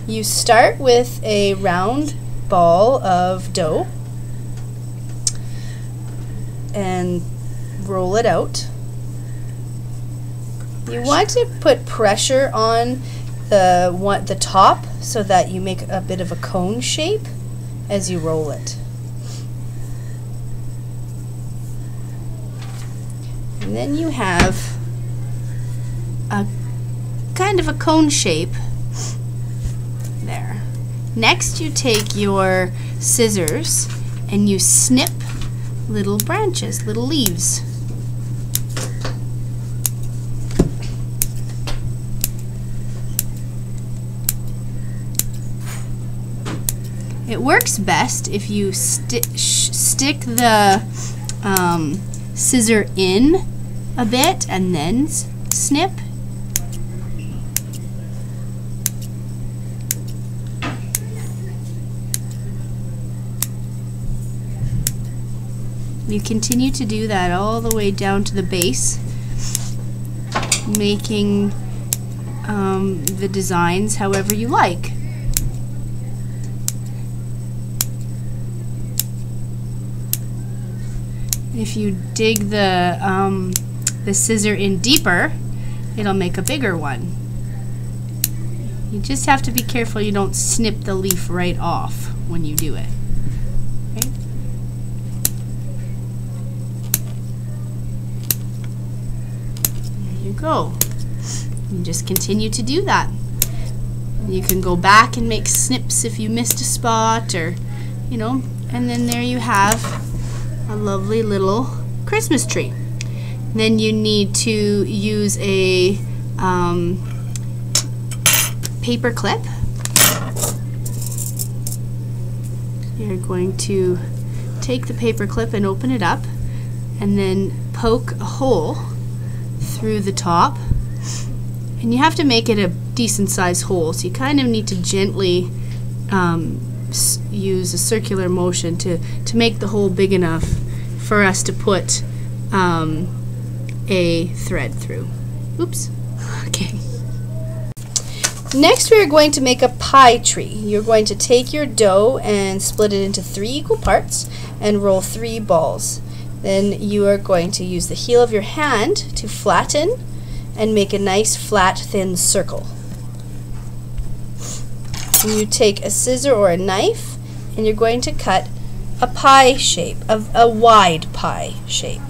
You start with a round ball of dough and roll it out. You want to put pressure on the top so that you make a bit of a cone shape as you roll it. And then you have a kind of a cone shape there. Next you take your scissors and you snip little branches, little leaves. It works best if you stick the scissor in a bit and then snip. You continue to do that all the way down to the base, making the designs however you like. If you dig the scissor in deeper, it'll make a bigger one. You just have to be careful you don't snip the leaf right off when you do it. Okay? There you go. You just continue to do that. You can go back and make snips if you missed a spot, or, you know, and then there you have a lovely little Christmas tree. Then you need to use a paper clip. You're going to take the paper clip and open it up and then poke a hole through the top. And you have to make it a decent sized hole, so you kind of need to gently use a circular motion to make the hole big enough for us to put a thread through. Oops. Okay. Next we are going to make a pie tree. You're going to take your dough and split it into 3 equal parts and roll 3 balls. Then you are going to use the heel of your hand to flatten and make a nice flat thin circle. And you take a scissor or a knife and you're going to cut a pie shape, a wide pie shape.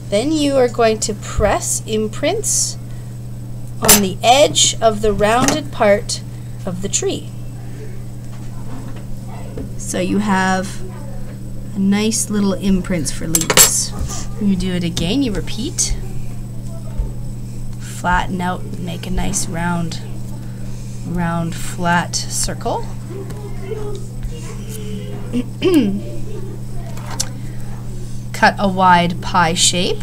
Then you are going to press imprints on the edge of the rounded part of the tree. So you have a nice little imprints for leaves. You do it again, you repeat. Flatten out and make a nice round flat circle. Cut a wide pie shape.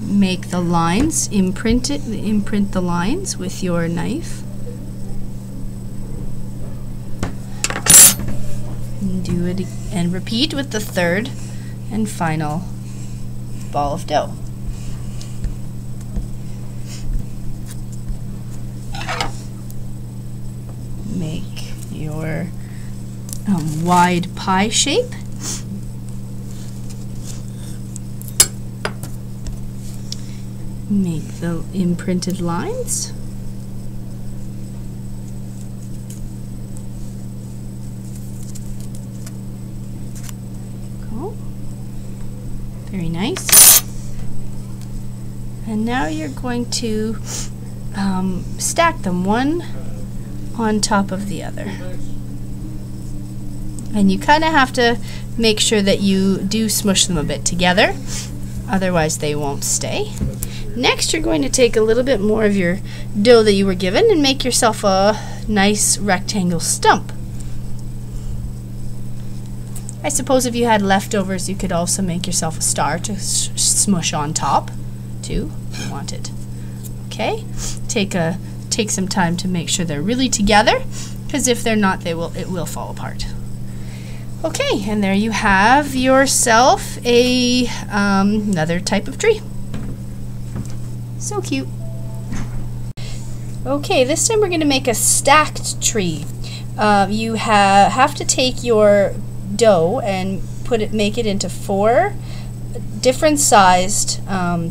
Make the lines, imprint the lines with your knife. And do it and repeat with the third and final ball of dough. Make your wide pie shape. Make the imprinted lines. Cool. Very nice. And now you're going to stack them one on top of the other. And you kind of have to make sure that you do smush them a bit together, otherwise they won't stay. Next, you're going to take a little bit more of your dough that you were given and make yourself a nice rectangle stump. I suppose if you had leftovers, you could also make yourself a star to smush on top too, if you wanted. Okay, take some time to make sure they're really together, because if they're not, it will fall apart. Okay, and there you have yourself a another type of tree. So cute. Okay, this time we're going to make a stacked tree. You have to take your dough and make it into 4 different sized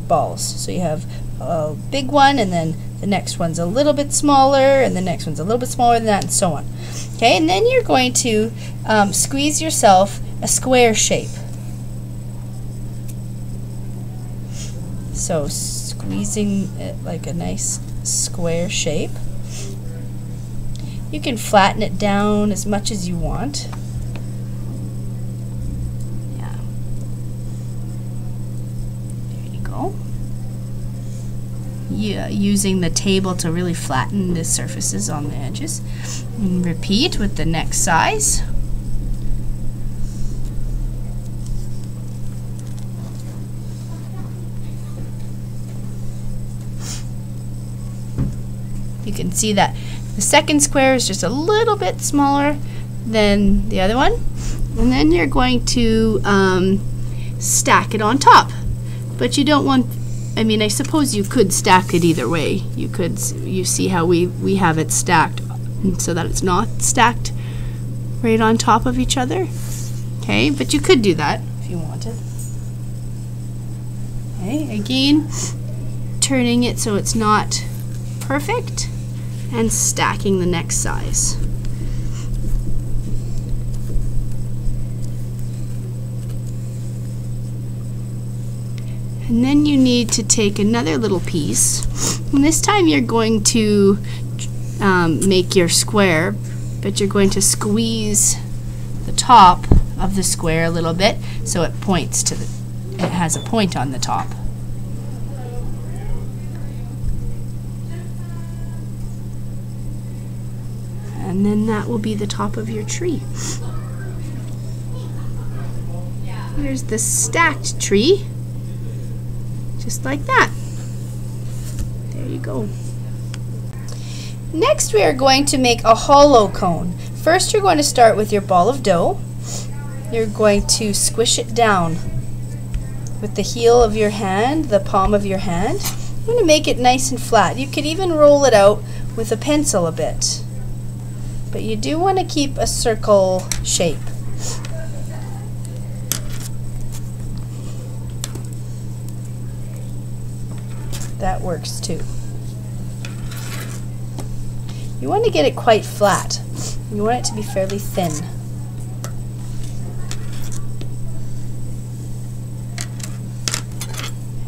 balls. So you have a big one, and then the next one's a little bit smaller, and the next one's a little bit smaller than that, and so on. Okay, and then you're going to squeeze yourself a square shape. So squeezing it like a nice square shape. You can flatten it down as much as you want. Yeah. There you go. Yeah, using the table to really flatten the surfaces on the edges. And repeat with the next size. You can see that the second square is just a little bit smaller than the other one. And then you're going to stack it on top. But you don't want, I mean, I suppose you could stack it either way. You see how we have it stacked so that it's not stacked right on top of each other. Okay, but you could do that if you wanted. Okay, again, turning it so it's not perfect, and stacking the next size. And then you need to take another little piece, and this time you're going to make your square, but you're going to squeeze the top of the square a little bit so it points to it has a point on the top. And then that will be the top of your tree. Here's the stacked tree, just like that. There you go. Next we are going to make a hollow cone. First you're going to start with your ball of dough. You're going to squish it down with the heel of your hand, the palm of your hand. I'm going to make it nice and flat. You could even roll it out with a pencil a bit. But you do want to keep a circle shape. That works too. You want to get it quite flat. You want it to be fairly thin.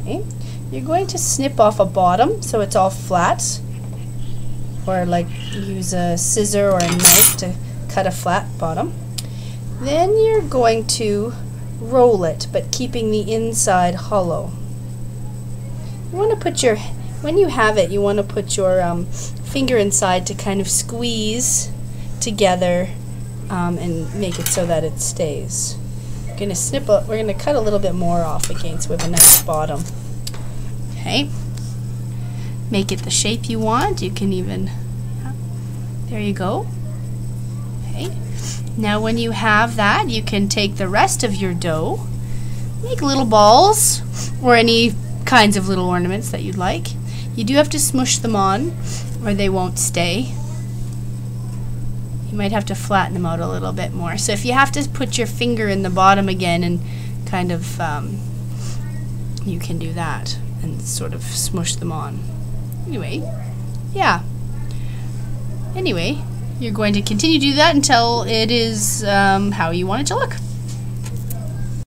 Okay. You're going to snip off a bottom so it's all flat. Or like use a scissor or a knife to cut a flat bottom. Then you're going to roll it, but keeping the inside hollow. You want to put your, when you have it, you want to put your finger inside to kind of squeeze together and make it so that it stays. We're going to cut a little bit more off again so we have a nice bottom. Okay. Make it the shape you want. You can even, there you go. Okay. Now when you have that, you can take the rest of your dough, make little balls or any kinds of little ornaments that you'd like. You do have to smush them on or they won't stay. You might have to flatten them out a little bit more. So if you have to put your finger in the bottom again and kind of, you can do that and sort of smush them on. Anyway, yeah. Anyway, you're going to continue to do that until it is how you want it to look.